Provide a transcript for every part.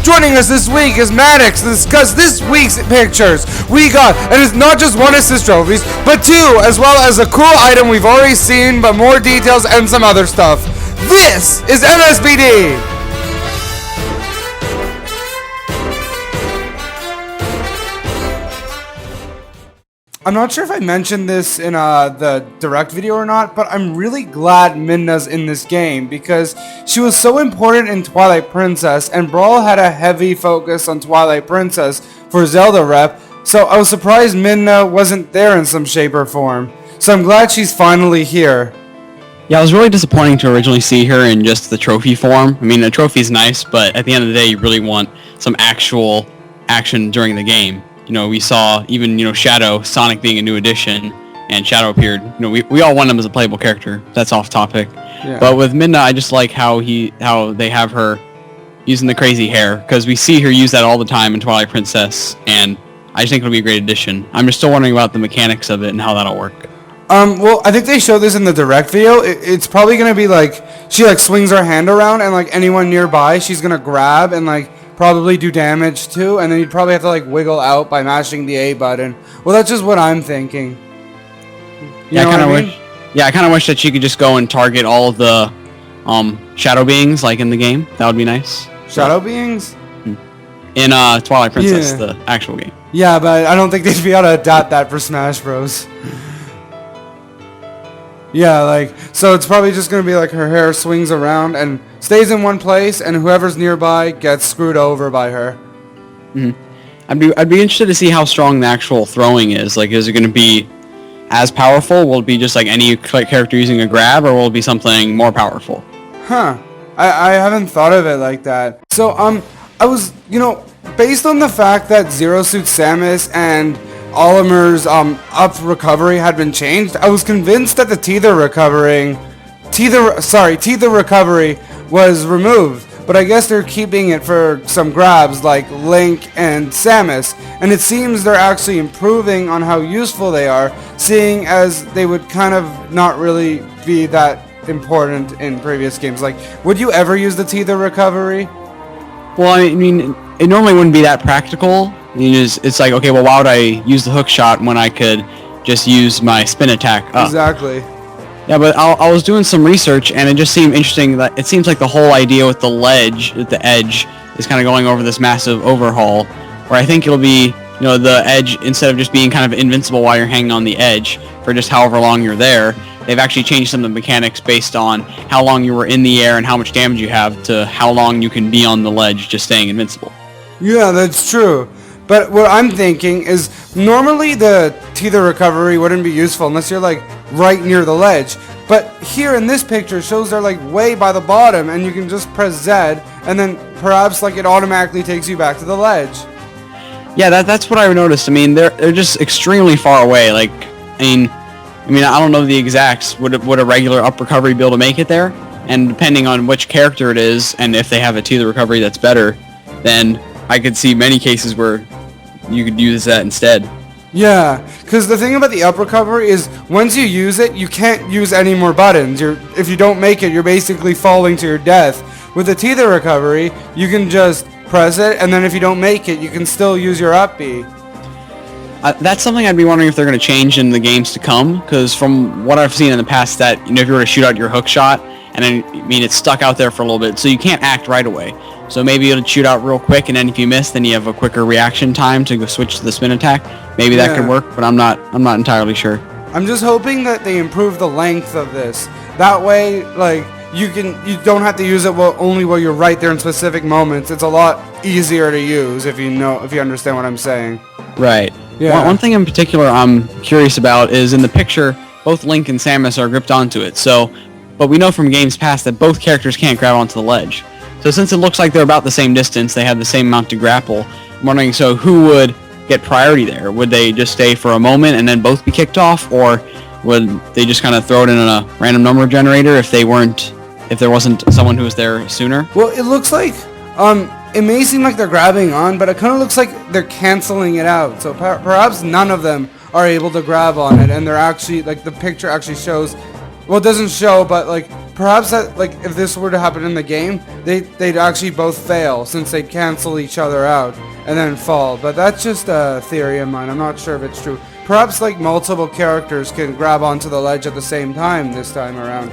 Joining us this week is Maddox to discuss this week's pictures. We got, and it's not just one assist trophies, but two, as well as a cool item we've already seen, but more details and some other stuff. This is NSBD! I'm not sure if I mentioned this in the direct video or not, but I'm really glad Midna's in this game because she was so important in Twilight Princess, and Brawl had a heavy focus on Twilight Princess for Zelda rep, so I was surprised Midna wasn't there in some shape or form. So I'm glad she's finally here. Yeah, it was really disappointing to originally see her in just the trophy form. I mean, the trophy's nice, but at the end of the day, you really want some actual action during the game. You know, we saw even, Shadow, Sonic being a new addition, and Shadow appeared. We all want him as a playable character. That's off topic. Yeah. But with Midna, I just like how they have her using the crazy hair, because we see her use that all the time in Twilight Princess, and I just think it'll be a great addition. I'm just still wondering about the mechanics of it and how that'll work. Well, I think they showed this in the direct video. It's probably going to be like, she swings her hand around, and anyone nearby, she's going to grab and probably do damage to, and then you'd probably have to wiggle out by mashing the A button. Well, that's just what I'm thinking. I kind of wish that she could just go and target all of the shadow beings in the game. That would be nice. Shadow beings? In Twilight Princess, the actual game. Yeah, but I don't think they'd be able to adapt that for Smash Bros. Yeah, so it's probably just going to be her hair swings around and stays in one place, and whoever's nearby gets screwed over by her. Mm-hmm. I'd be interested to see how strong the actual throwing is. Is it going to be as powerful? Will it be just any character using a grab, or will it be something more powerful? Huh. I haven't thought of it like that. So, I was, based on the fact that Zero Suit Samus and Olimer's up recovery had been changed, I was convinced that the Teether recovery was removed, but I guess they're keeping it for some grabs like Link and Samus, and it seems they're actually improving on how useful they are, seeing as they would kind of not really be that important in previous games. Would you ever use the Teether recovery? Well, I mean, it normally wouldn't be that practical. It's okay, well, why would I use the hook shot when I could just use my spin attack up? Exactly. Yeah, but I was doing some research, and it just seemed interesting that it seems like the whole idea with the ledge, with the edge, is kind of going over this massive overhaul, where I think it'll be, the edge, instead of just being kind of invincible while you're hanging on the edge for just however long you're there, they've actually changed some of the mechanics based on how long you were in the air and how much damage you have to how long you can be on the ledge just staying invincible. Yeah, that's true. But what I'm thinking is, normally the Teether recovery wouldn't be useful unless you're right near the ledge. But here in this picture shows they're way by the bottom, and you can just press Z, and then perhaps it automatically takes you back to the ledge. Yeah, that's what I noticed. I mean, they're just extremely far away. I don't know the exacts. Would a regular up recovery be able to make it there? And depending on which character it is, and if they have a Teether recovery that's better, then I could see many cases where you could use that instead. Yeah, because the thing about the up recovery is once you use it, you can't use any more buttons. If you don't make it, you're basically falling to your death. With the Teether recovery, you can just press it, and then if you don't make it, you can still use your up B. That's something I'd be wondering if they're going to change in the games to come, because from what I've seen in the past, that if you were to shoot out your hook shot, and then it's stuck out there for a little bit, so you can't act right away. So maybe it'll shoot out real quick, and then if you miss, then you have a quicker reaction time to go switch to the spin attack. Maybe that could work, but I'm not entirely sure. I'm just hoping that they improve the length of this. That way, you don't have to use it only while you're right there in specific moments. It's a lot easier to use if you understand what I'm saying. Right. Yeah. One thing in particular I'm curious about is in the picture, both Link and Samus are gripped onto it. But we know from games past that both characters can't grab onto the ledge. So since it looks like they're about the same distance, they have the same amount to grapple, I'm wondering, so who would get priority there? Would they just stay for a moment and then both be kicked off, or would they just kind of throw it in a random number generator if there wasn't someone who was there sooner? Well, it looks like it may seem like they're grabbing on, but it kind of looks like they're canceling it out. So perhaps none of them are able to grab on it, and they're actually the picture actually shows. Well, it doesn't show, but perhaps that, like, if this were to happen in the game, they'd actually both fail since they'd cancel each other out and then fall. But that's just a theory of mine. I'm not sure if it's true. Perhaps, like, multiple characters can grab onto the ledge at the same time this time around.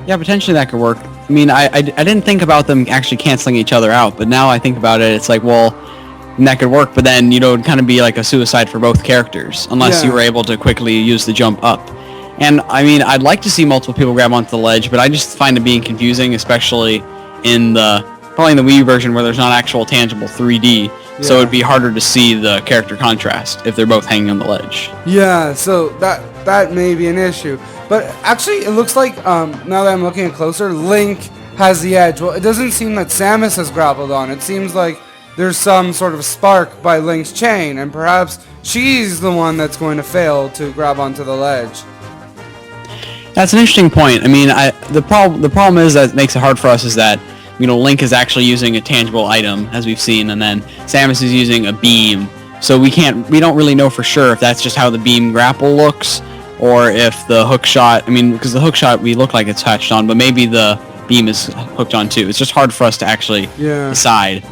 Yeah, potentially that could work. I mean, I didn't think about them actually canceling each other out, but now I think about it, it's like, well, that could work, but then, you know, it'd kind of be like a suicide for both characters, unless you were able to quickly use the jump up. And, I mean, I'd like to see multiple people grab onto the ledge, but I just find it being confusing, especially in probably in the Wii version where there's not actual tangible 3D, so it'd be harder to see the character contrast if they're both hanging on the ledge. Yeah, so that may be an issue. But actually, it looks like, now that I'm looking at closer, Link has the edge. Well, it doesn't seem that Samus has grappled on. It seems like there's some sort of spark by Link's chain, and perhaps she's the one that's going to fail to grab onto the ledge. That's an interesting point. I mean, the problem is that makes it hard for us is that, you know, Link is actually using a tangible item, as we've seen, and then Samus is using a beam. So we don't really know for sure if that's just how the beam grapple looks, or if the hook shot, I mean, because the hook shot we look like it's touched on, but maybe the beam is hooked on too. It's just hard for us to actually decide.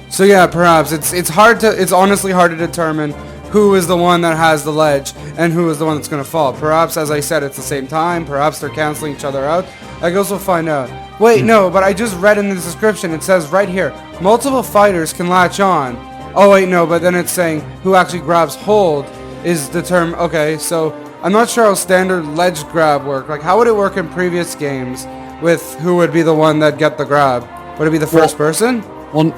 So yeah, perhaps it's honestly hard to determine who is the one that has the ledge and who is the one that's going to fall. Perhaps, as I said, it's the same time. Perhaps they're canceling each other out. I guess we'll find out. Wait, no, but I just read in the description, it says right here, multiple fighters can latch on. Oh wait, no, but then it's saying who actually grabs hold is determined. Okay, so I'm not sure how standard ledge grab work. Like, how would it work in previous games with who would be the one that get the grab? Would it be the first person? Well,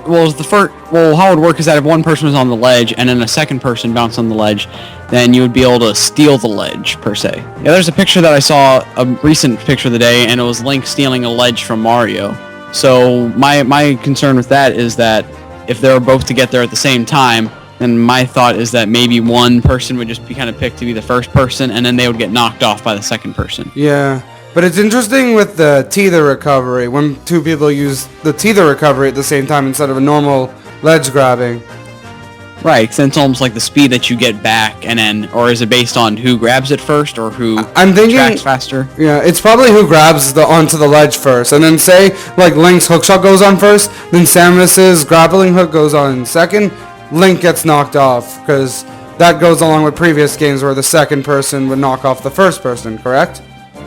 how it would work is that if one person was on the ledge and then a second person bounced on the ledge, then you would be able to steal the ledge, per se. Yeah, there's a picture that I saw, a recent picture of the day, and it was Link stealing a ledge from Mario. So my concern with that is that if they were both to get there at the same time, then my thought is that maybe one person would just be kind of picked to be the first person, and then they would get knocked off by the second person. Yeah. But it's interesting with the tether recovery, when two people use the tether recovery at the same time instead of a normal ledge grabbing. Right, because it's almost like the speed that you get back, and then, or is it based on who grabs it first, or who tracks faster? Yeah, it's probably who grabs onto the ledge first, and then say, like, Link's hookshot goes on first, then Samus's grappling hook goes on second, Link gets knocked off, because that goes along with previous games where the second person would knock off the first person, correct?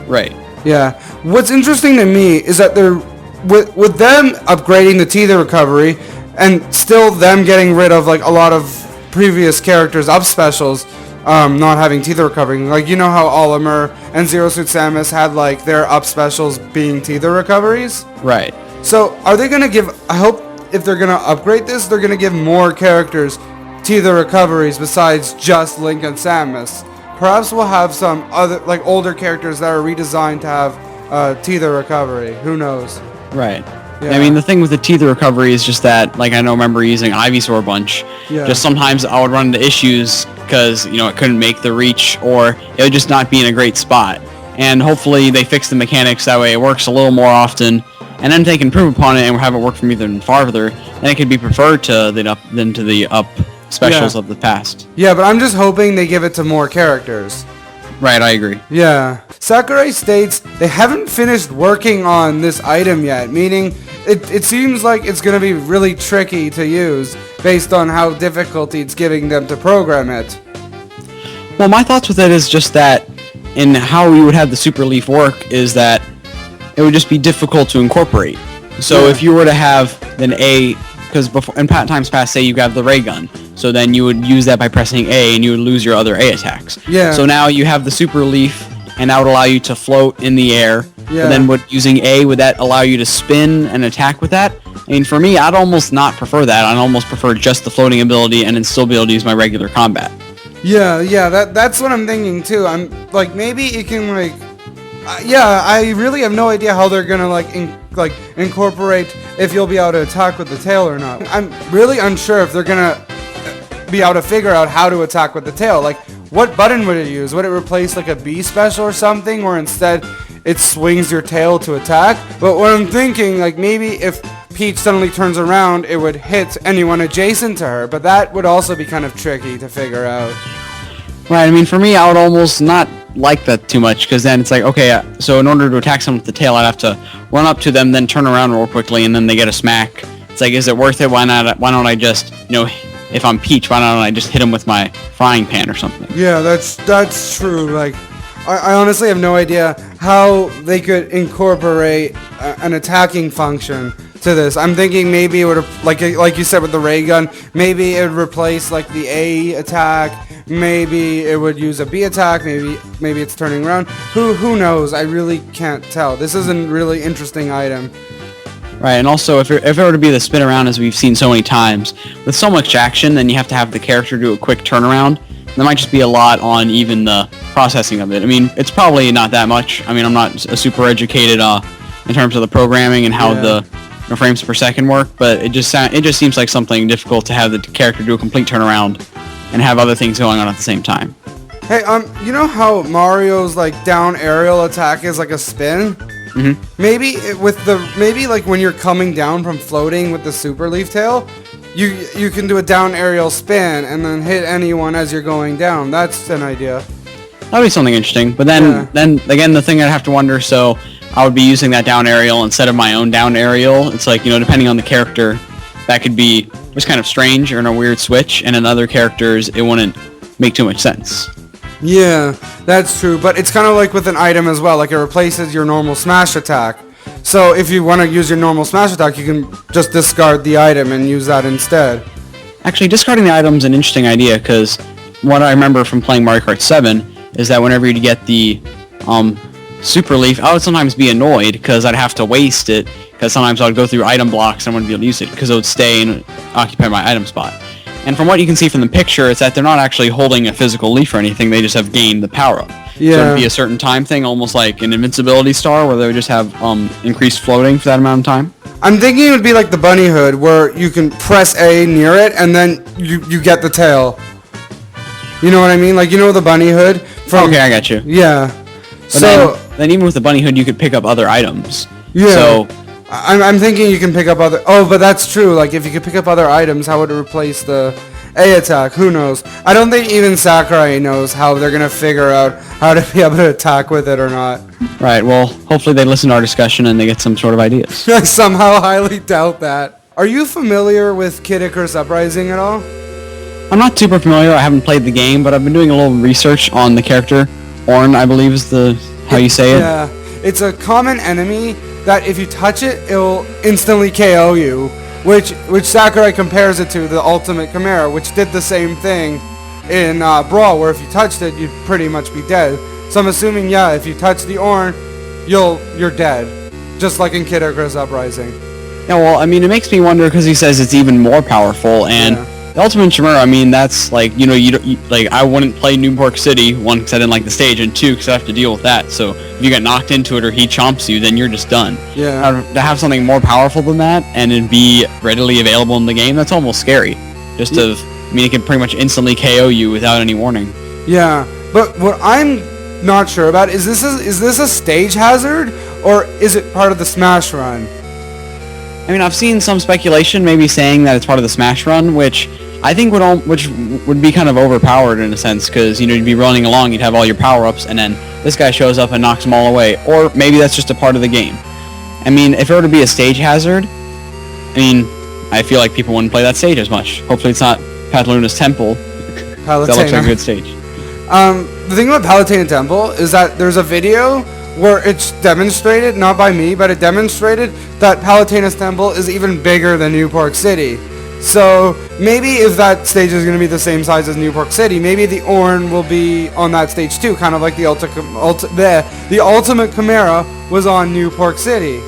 Right. Yeah. What's interesting to me is that they're with them upgrading the tether recovery and still them getting rid of like a lot of previous characters up specials not having tether recovery. Like, you know how Olimar and Zero Suit Samus had like their up specials being tether recoveries? Right. So are they going to give, I hope if they're going to upgrade this, they're going to give more characters tether recoveries besides just Link and Samus. Perhaps we'll have some other, like, older characters that are redesigned to have tether recovery. Who knows? Right. Yeah. I mean, the thing with the tether recovery is just that, like, I remember using Ivysaur a bunch. Yeah. Just sometimes I would run into issues because, you know, it couldn't make the reach, or it would just not be in a great spot. And hopefully they fix the mechanics that way it works a little more often, and then if they can improve upon it and have it work from even farther, then it could be preferred to the up specials of the past. Yeah, but I'm just hoping they give it to more characters. Right, I agree. Yeah. Sakurai states they haven't finished working on this item yet, meaning it seems like it's going to be really tricky to use based on how difficult it's giving them to program it. Well, my thoughts with it is just that in how we would have the Super Leaf work is that it would just be difficult to incorporate. So if you were to have an A, because before in times past, say you have the ray gun, so then you would use that by pressing A and you would lose your other A attacks. Yeah. So now you have the Super Leaf, and that would allow you to float in the air. Yeah. And then using A, would that allow you to spin and attack with that? I mean, for me, I'd almost not prefer that. I'd almost prefer just the floating ability and then still be able to use my regular combat. Yeah, that's what I'm thinking too. I'm like, maybe it can like, I really have no idea how they're gonna incorporate if you'll be able to attack with the tail or not. I'm really unsure if they're gonna be able to figure out how to attack with the tail. Like, what button would it use? Would it replace like a B special or something, or instead it swings your tail to attack? But what I'm thinking, like, maybe if Peach suddenly turns around, it would hit anyone adjacent to her, but that would also be kind of tricky to figure out. Right, I mean, for me, I would almost not like that too much, because then it's like, okay, so in order to attack someone with the tail, I'd have to run up to them, then turn around real quickly, and then they get a smack. It's like, is it worth it? Why don't I just, if I'm Peach, why don't I just hit them with my frying pan or something? Yeah, that's true. Like, I honestly have no idea how they could incorporate an attacking function to this. I'm thinking maybe it would, like you said with the ray gun, maybe it would replace like the A attack. Maybe it would use a B attack. Maybe it's turning around. Who knows? I really can't tell. This is a really interesting item. Right, and also if it were to be the spin around, as we've seen so many times, with so much action, then you have to have the character do a quick turnaround. There might just be a lot on even the processing of it. I mean, it's probably not that much. I mean, I'm not a super educated in terms of the programming and how the frames per second work, but it just seems like something difficult to have the character do a complete turnaround and have other things going on at the same time. Hey, you know how Mario's like down aerial attack is like a spin? Mm-hmm. Maybe like when you're coming down from floating with the super leaf tail, you can do a down aerial spin and then hit anyone as you're going down. That's an idea. That'd be something interesting. But then again, the thing I'd have to wonder, so I would be using that down aerial instead of my own down aerial. It's like, depending on the character, that could be just kind of strange or in a weird switch, and in other characters, it wouldn't make too much sense. Yeah, that's true, but it's kind of like with an item as well, like it replaces your normal smash attack. So if you want to use your normal smash attack, you can just discard the item and use that instead. Actually, discarding the item's an interesting idea, because what I remember from playing Mario Kart 7 is that whenever you get the Super Leaf, I would sometimes be annoyed because I'd have to waste it, because sometimes I would go through item blocks and I wouldn't be able to use it because it would stay and occupy my item spot. And from what you can see from the picture, it's that they're not actually holding a physical leaf or anything, they just have gained the power-up. Yeah. So it would be a certain time thing, almost like an invincibility star, where they would just have increased floating for that amount of time. I'm thinking it would be like the bunny hood, where you can press A near it and then you get the tail. You know what I mean? Like, the bunny hood from... Okay, I got you. Yeah. But then even with the bunny hood, you could pick up other items. Yeah. So I'm thinking you can pick up other... Oh, but that's true. Like, if you could pick up other items, how would it replace the A attack? Who knows? I don't think even Sakurai knows how they're going to figure out how to be able to attack with it or not. Right, well, hopefully they listen to our discussion and they get some sort of ideas. I somehow highly doubt that. Are you familiar with Kid Icarus Uprising at all? I'm not super familiar. I haven't played the game, but I've been doing a little research on the character. Orn, I believe is how you say it. Yeah, it's a common enemy that if you touch it, it'll instantly KO you, which Sakurai compares it to the ultimate Chimera, which did the same thing in Brawl, where if you touched it, you'd pretty much be dead. So I'm assuming, yeah, if you touch the Orn, you're dead, just like in Kid Icarus Uprising. Yeah, well, I mean, it makes me wonder, because he says it's even more powerful, and the Ultimate Chimera, I mean, that's like, I wouldn't play Newport City, one, because I didn't like the stage, and two, because I have to deal with that. So if you get knocked into it or he chomps you, then you're just done. Yeah. To have something more powerful than that and it be readily available in the game, that's almost scary. It can pretty much instantly KO you without any warning. Yeah, but what I'm not sure about is this a stage hazard, or is it part of the Smash Run? I mean, I've seen some speculation maybe saying that it's part of the Smash Run, which I think would be kind of overpowered in a sense, because you'd be running along, you'd have all your power-ups, and then this guy shows up and knocks them all away. Or maybe that's just a part of the game. I mean, if it were to be a stage hazard, I feel like people wouldn't play that stage as much. Hopefully it's not Pataluna's Temple. That looks like a good stage. The thing about Palutena Temple is that there's a video where it's demonstrated, not by me, but it demonstrated that Palutena's Temple is even bigger than Newport City. So maybe if that stage is going to be the same size as Newport City, maybe the Orn will be on that stage too, kind of like the Ultimate Chimera was on Newport City.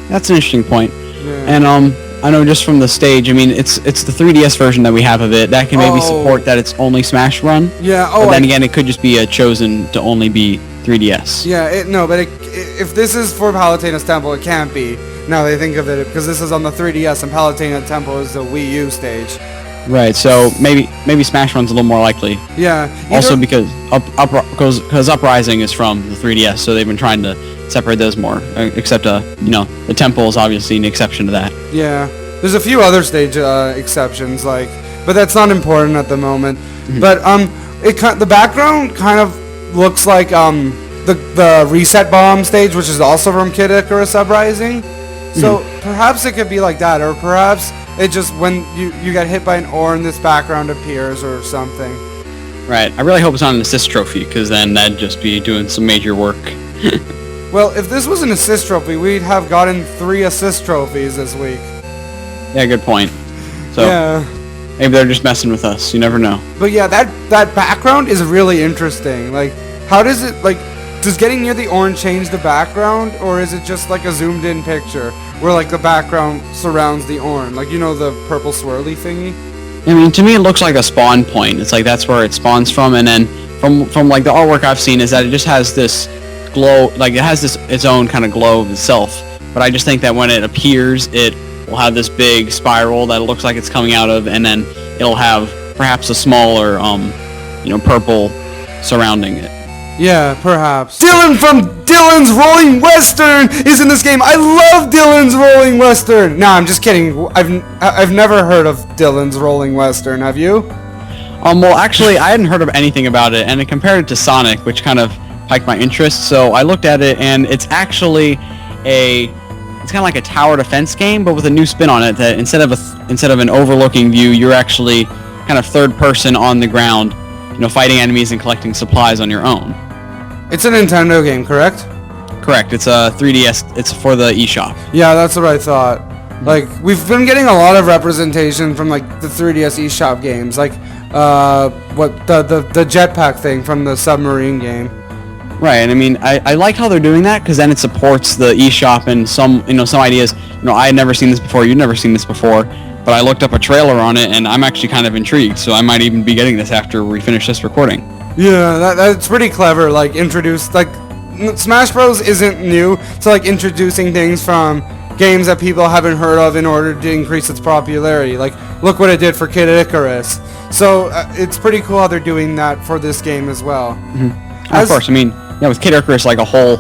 That's an interesting point. Yeah. And I know just from the stage, I mean, it's the 3DS version that we have of it. That can maybe support that it's only Smash Run. Yeah. But then again, it could just be chosen to only be 3DS. Yeah. If this is for Palutena's Temple, it can't be. Now they think of it, because this is on the 3DS and Palutena Temple is the Wii U stage. Right. So maybe Smash Run's a little more likely. Yeah. Also because Uprising is from the 3DS, so they've been trying to separate those more. Except the Temple is obviously an exception to that. Yeah. There's a few other stage exceptions, but that's not important at the moment. Mm-hmm. But the background kind of looks like the reset bomb stage, which is also from Kid Icarus Uprising. So perhaps it could be like that, or perhaps it just when you get hit by an ore and this background appears or something. Right. I really hope it's not an assist trophy, because then that'd just be doing some major work. Well, if this was an assist trophy, we'd have gotten 3 assist trophies this week. Yeah, good point. So Yeah. maybe they're just messing with us. You never know. But yeah, that background is really interesting. Like, how does it, like, does getting near the orange change the background, or is it just like a zoomed in picture where like the background surrounds the orange? Like, you know, the purple swirly thingy? I mean, to me, it looks like a spawn point. It's like that's where it spawns from, and then from like the artwork I've seen is that it just has this glow, like it has this its own kind of glow of itself. But I just think that when it appears, it will have this big spiral that it looks like it's coming out of, and then it'll have perhaps a smaller, purple surrounding it. Yeah, perhaps. Dylan from Dylan's Rolling Western is in this game. I love Dylan's Rolling Western. Nah, I'm just kidding. I've never heard of Dylan's Rolling Western. Have you? Well, actually, I hadn't heard of anything about it, and I compared it to Sonic, which kind of piqued my interest. So I looked at it, and it's actually it's kind of like a tower defense game, but with a new spin on it. That instead of an overlooking view, you're actually kind of third person on the ground, fighting enemies and collecting supplies on your own. It's a Nintendo game, correct? Correct. It's a 3DS. It's for the eShop. Yeah, that's what I thought. Like, we've been getting a lot of representation from like the 3DS eShop games, like the jetpack thing from the submarine game. Right, and I mean, I like how they're doing that, because then it supports the eShop and some ideas. I had never seen this before. You'd never seen this before, but I looked up a trailer on it, and I'm actually kind of intrigued. So I might even be getting this after we finish this recording. Yeah, that's pretty clever. Like, Smash Bros. Isn't new to like introducing things from games that people haven't heard of in order to increase its popularity. Like, look what it did for Kid Icarus. So it's pretty cool how they're doing that for this game as well. Of course, I mean, with Kid Icarus, like a whole,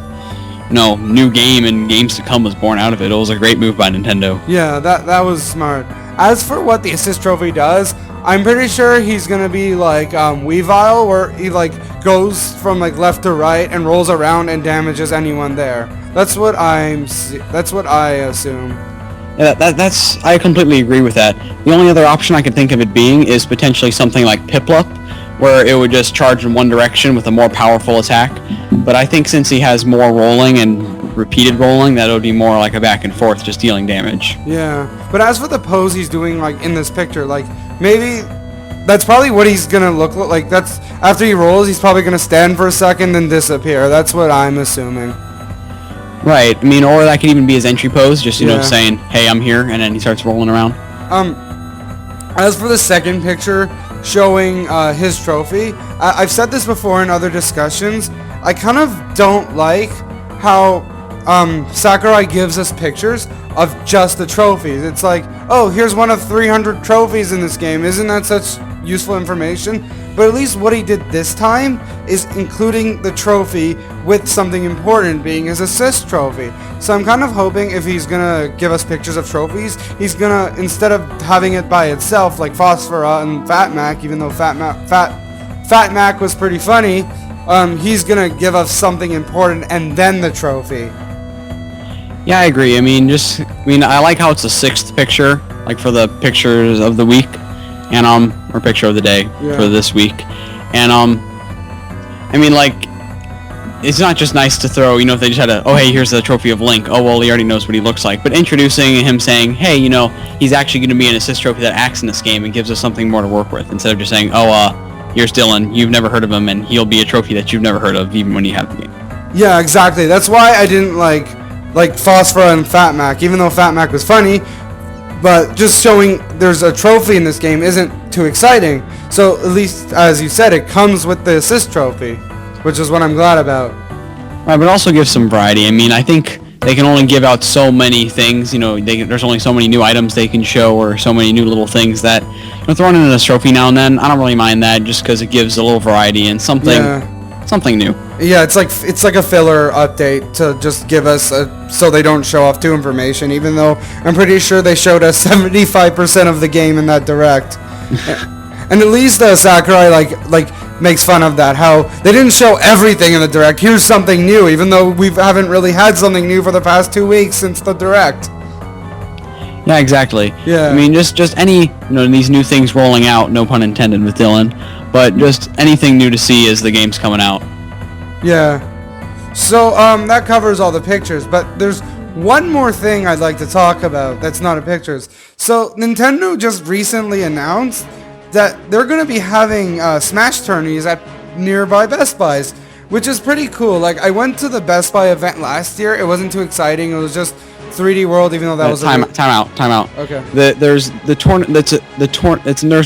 new game and games to come was born out of it. It was a great move by Nintendo. Yeah, that was smart. As for what the assist trophy does, I'm pretty sure he's gonna be like wiiu, where he like goes from like left to right and rolls around and damages anyone there. That's what I assume. Yeah, that's I completely agree with that. The only other option I can think of it being is potentially something like Piplup, where it would just charge in one direction with a more powerful attack. But I think since he has more rolling and repeated rolling, that would be more like a back and forth, just dealing damage. Yeah, but as for the pose he's doing like in this picture, like maybe that's probably what he's gonna look like. That's after he rolls, he's probably gonna stand for a second and disappear. That's what I'm assuming. Right. I mean, or that could even be his entry pose, just saying, "Hey, I'm here," and then he starts rolling around. As for the second picture showing his trophy, I've said this before in other discussions. I kind of don't like how Sakurai gives us pictures of just the trophies. It's like, oh, here's one of 300 trophies in this game. Isn't that such useful information? But at least what he did this time is including the trophy with something important, being his assist trophy. So I'm kind of hoping if he's gonna give us pictures of trophies, he's gonna, instead of having it by itself like Phosphora and Fat Mac, even though Fat Mac was pretty funny, he's gonna give us something important and then the trophy. Yeah, I agree. I mean, I like how it's a sixth picture, like for the pictures of the week, and or picture of the day for this week, and I mean, like, it's not just nice to throw, if they just had oh, hey, here's the trophy of Link. Oh, well, he already knows what he looks like. But introducing him saying, hey, he's actually going to be an assist trophy that acts in this game and gives us something more to work with, instead of just saying, oh, here's Dylan, you've never heard of him, and he'll be a trophy that you've never heard of, even when you have the game. Yeah, exactly. That's why I didn't like Phosphora and Fat Mac, even though Fat Mac was funny, but just showing there's a trophy in this game isn't too exciting. So at least, as you said, it comes with the assist trophy, which is what I'm glad about. Right, but also give some variety. I mean, I think they can only give out so many things, there's only so many new items they can show, or so many new little things that, throwing in a trophy now and then, I don't really mind that, just because it gives a little variety and something new. Yeah, it's like a filler update to just give us so they don't show off too information, even though I'm pretty sure they showed us 75% of the game in that direct. And at least Sakurai like makes fun of that, how they didn't show everything in the direct. Here's something new, even though we haven't really had something new for the past 2 weeks since the direct. Yeah, exactly. Yeah. I mean, just any, these new things rolling out, no pun intended with Dylan, but just anything new to see as the game's coming out. Yeah. So, that covers all the pictures, but there's one more thing I'd like to talk about that's not in pictures. So, Nintendo just recently announced that they're going to be having Smash tourneys at nearby Best Buys, which is pretty cool. Like, I went to the Best Buy event last year. It wasn't too exciting. It was just 3D World, even though that was time out. Okay. There's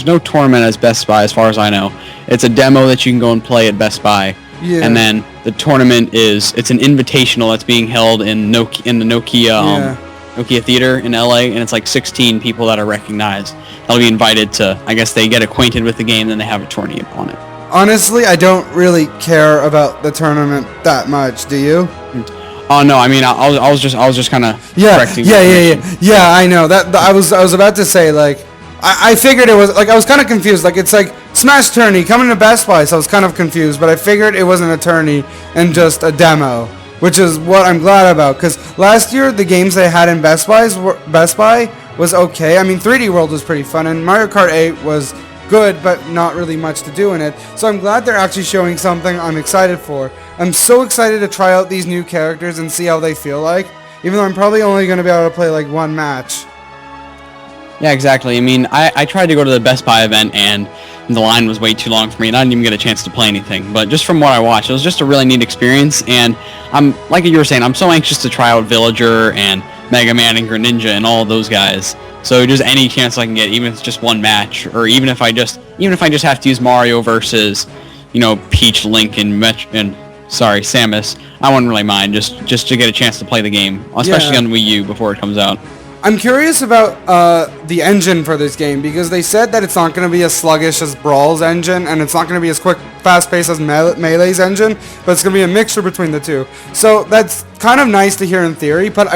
no tournament as Best Buy as far as I know. It's a demo that you can go and play at Best Buy. Yeah. And then the tournament it's an invitational that's being held in the Nokia Theater in LA, and it's like 16 people that are recognized. They'll be invited to, I guess they get acquainted with the game, then they have a tournament on it. Honestly, I don't really care about the tournament that much. Do you? Oh no, I mean I was just kind of correcting. Yeah. I know that. I was about to say, like, I figured it was like, I was kind of confused. Like, it's like Smash tourney coming to Best Buy, so I was kind of confused. But I figured it wasn't a tourney and just a demo, which is what I'm glad about. Because last year the games they had in Best Buy was okay. I mean, 3D World was pretty fun, and Mario Kart 8 was good, but not really much to do in it. So I'm glad they're actually showing something I'm excited for. I'm so excited to try out these new characters and see how they feel like, even though I'm probably only going to be able to play like one match. Yeah, exactly. I mean, I tried to go to the Best Buy event, and the line was way too long for me, and I didn't even get a chance to play anything. But just from what I watched, it was just a really neat experience, and I'm, like you were saying, I'm so anxious to try out Villager and Mega Man and Greninja and all of those guys. So just any chance I can get, even if it's just one match, or even if I just have to use Mario versus, Peach, Link, and Samus, I wouldn't really mind just to get a chance to play the game, especially on Wii U before it comes out. I'm curious about the engine for this game, because they said that it's not going to be as sluggish as Brawl's engine, and it's not going to be as fast-paced as Melee's engine, but it's going to be a mixture between the two. So that's kind of nice to hear in theory, but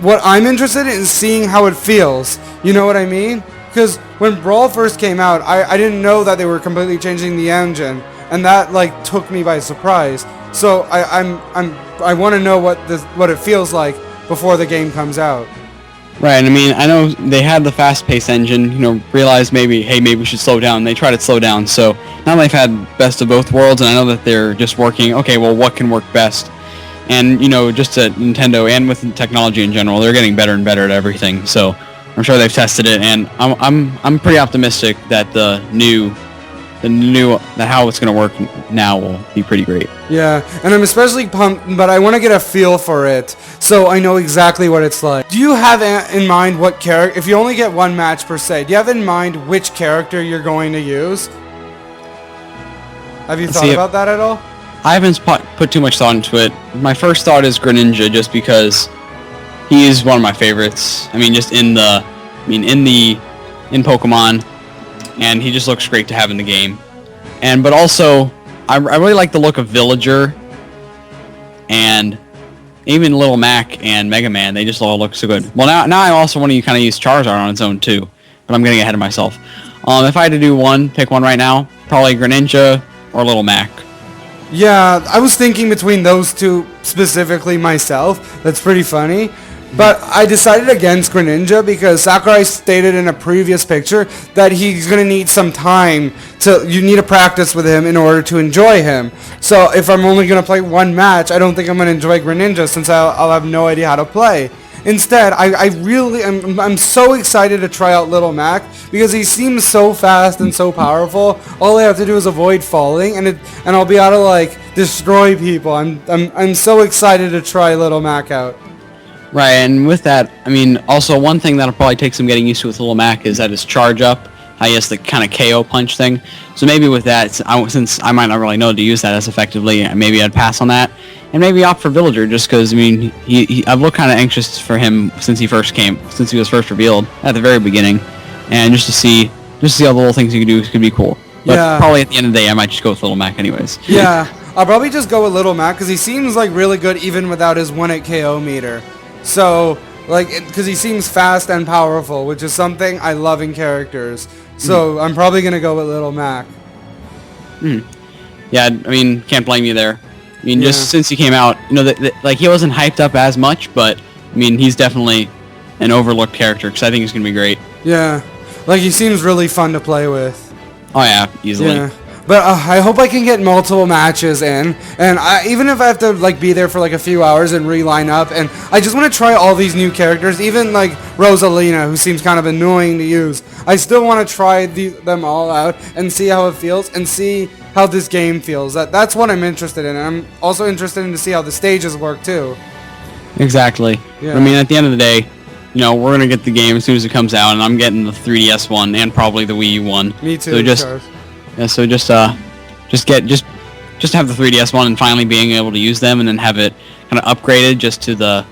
what I'm interested in is seeing how it feels. You know what I mean? Because when Brawl first came out, I didn't know that they were completely changing the engine, and that like took me by surprise. So I want to know what it feels like before the game comes out. Right, I mean, I know they had the fast-paced engine, realized maybe we should slow down. They tried to slow down, so now they've had best of both worlds, and I know that they're just working, okay, well, what can work best? And, just at Nintendo and with technology in general, they're getting better and better at everything, so I'm sure they've tested it, and I'm pretty optimistic that how it's going to work now will be pretty great. Yeah, and I'm especially pumped, but I want to get a feel for it, so I know exactly what it's like. Do you have in mind what character, if you only get one match per se, do you have in mind which character you're going to use? Have you thought about that at all? I haven't put too much thought into it. My first thought is Greninja, just because he is one of my favorites. I mean, just in Pokemon, and he just looks great to have in the game. But also, I really like the look of Villager, and even Little Mac and Mega Man. They just all look so good. Well, now I also want to kind of use Charizard on its own too, but I'm getting ahead of myself. If I had to pick one right now, probably Greninja or Little Mac. Yeah, I was thinking between those two specifically myself. That's pretty funny. But I decided against Greninja because Sakurai stated in a previous picture that he's going to need some time you need to practice with him in order to enjoy him. So if I'm only going to play one match, I don't think I'm going to enjoy Greninja since I'll have no idea how to play. Instead, I'm so excited to try out Little Mac because he seems so fast and so powerful. All I have to do is avoid falling, and I'll be able to like destroy people. I'm so excited to try Little Mac out. Right, and with that, I mean, also one thing that'll probably take some getting used to with Little Mac is that his charge up, I guess the kind of KO punch thing. So maybe with that, since I might not really know to use that as effectively, maybe I'd pass on that, and maybe opt for Villager just because, I mean, I've looked kind of anxious for him since he was first revealed at the very beginning, and just to see all the little things he could do could be cool. But probably at the end of the day, I might just go with Little Mac anyways. Yeah, I'll probably just go with Little Mac because he seems like really good even without his 1-hit KO meter. So, because he seems fast and powerful, which is something I love in characters. So I'm probably gonna go with Little Mac. Yeah, I mean, can't blame you there. I mean, Yeah. just since he came out, you know, like he wasn't hyped up as much, but I mean, he's definitely an overlooked character because I think he's gonna be great. Yeah, like he seems really fun to play with. Oh yeah, easily. Yeah. But I hope I can get multiple matches in, and even if I have to like be there for like a few hours and re-line up, and I just want to try all these new characters, even like Rosalina, who seems kind of annoying to use. I still want to try them all out and see how it feels, and see how this game feels. That's what I'm interested in, and I'm also interested in to see how the stages work too. Exactly. Yeah. I mean, at the end of the day, you know, we're gonna get the game as soon as it comes out, and I'm getting the 3DS one and probably the Wii U one. Me too. So just Charles. yeah, so just have the 3DS one and finally being able to use them, and then have it kind of upgraded just to the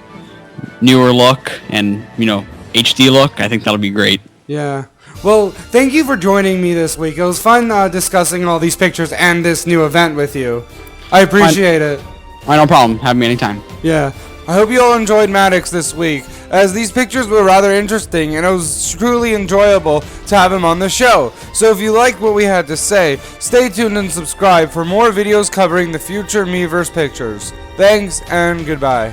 newer look and, you know, HD look. I think that'll be great. Yeah. Well, thank you for joining me this week. It was fun discussing all these pictures and this new event with you. I appreciate it. All right, no problem. Have me anytime. Yeah. I hope you all enjoyed Maddox this week, as these pictures were rather interesting, and it was truly enjoyable to have him on the show. So if you liked what we had to say, stay tuned and subscribe for more videos covering the future miiverse pictures. Thanks, and goodbye.